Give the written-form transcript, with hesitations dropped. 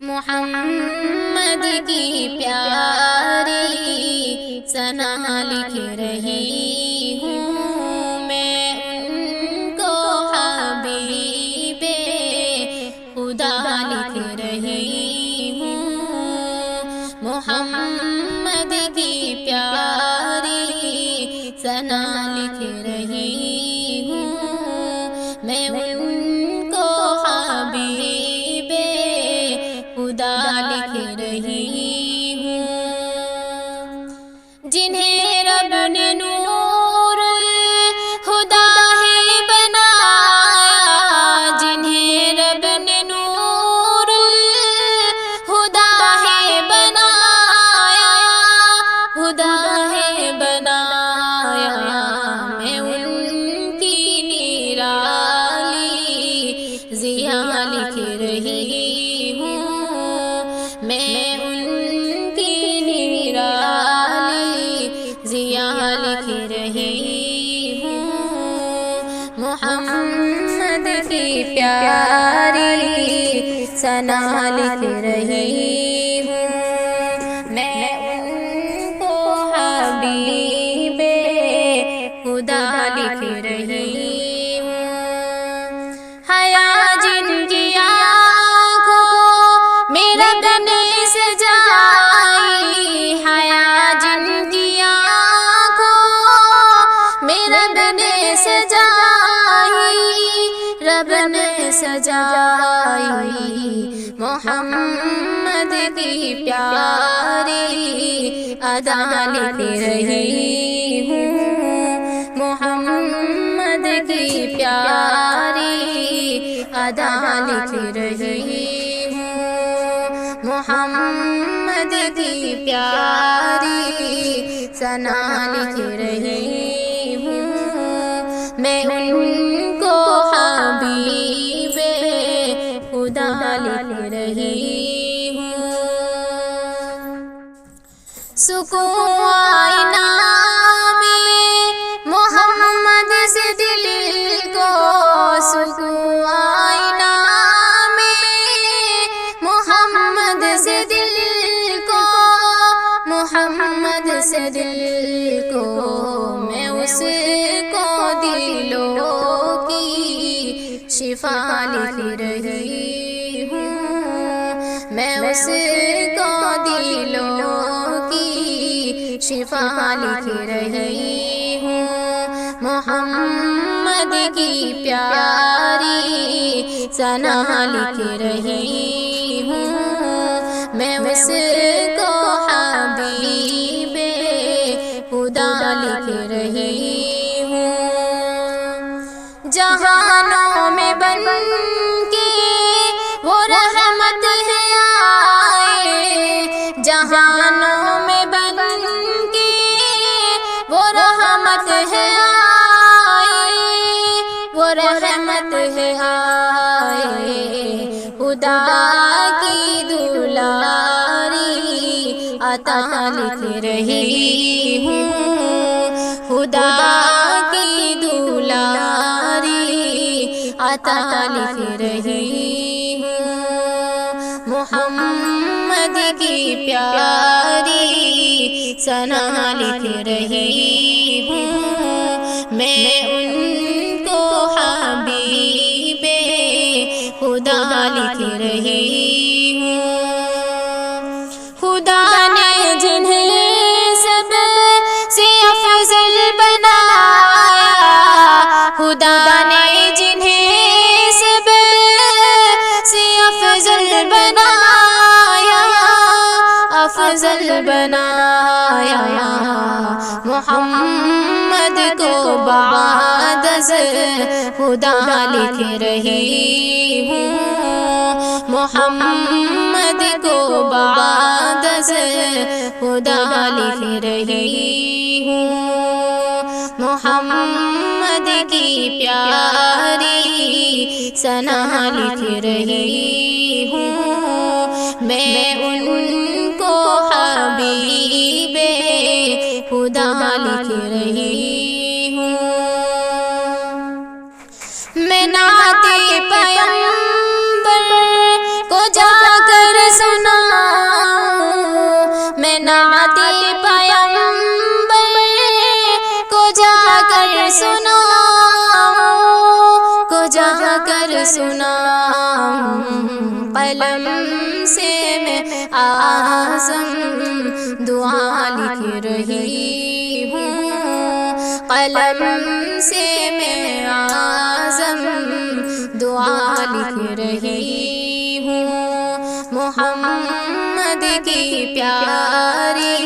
محمد کی پیاری ثنا لکھ رہی ہوں میں ان کو حبیب خدا لکھ رہی ہوں محمد کی پیاری ثنا لکھ رہی ہوں میں ان کو حبیب خدا لکھ رہی ہوں جنہیں رب نے نور خدا ہی بنایا جنہیں رب نے نور خدا ہی بنایا خدا ہے بنایا میں ان کی نرالی ضیا لکھ رہی ہوں میں ان کی نرالی ضیا لکھ رہی ہوں محمد کی پیاری ثنا لکھ رہی ہوں میں ان کو حبیب خدا لکھ رہی ہوں حیا جن کی آنکھوں میں رب نے سجائی حیا جن کی آنکھوں میں رب نے سجائی رب نے سجائی محمد کی پیاری ادا لکھ رہی ہوں محمد کی پیاری ادا لکھ رہی ہوں محمد کی پیاری ثنا لکھ رہی ہوں میں ان کو حبیب خدا لکھ رہی ہوں سکون آئے نام محمد سے دل کو سکون آئے نام محمد سے دل کو محمد سے دل کو میں اس کو دلوں کی شفا لکھ رہی ہوں میں اس کو دلوں کی شفا لکھ رہی ہوں محمد کی پیاری ثنا لکھ رہی ہوں میں اس کو حبیب خدا لکھ رہی ہوں جہانوں میں بن کے وہ رحمت ہے آئے جہانوں میں بن کے وہ رحمت ہے آئے وہ رحمت ہے آئے خدا کی دلاری عطا لکھ رہی ہوں خدا کی دلاری عطا لکھ رہی ہوں محمد کی پیاری ثنا لکھ رہی ہوں میں ان کو حبیب خدا لکھ رہی ہوں خدا نے جنہیں سب سے افضل بنایا خدا نے جنہیں سب سے افضل بنایا افضل بنایا محمد کو بعد از خدا لکھ رہی ہوں محمد کو بعد از خدا لکھ رہی ہوں محمد کی پیاری ثنا لکھ رہی ہوں میں ان کو حبیب خدا لکھ رہی ہوں میں نعت پیغمبر کو جا کر سناؤں کو جا کر سناؤں، قلم سے میں اعظم دعا لکھ رہی ہوں، قلم سے میں اعظم دعا لکھ رہی ہوں، محمد کی پیاری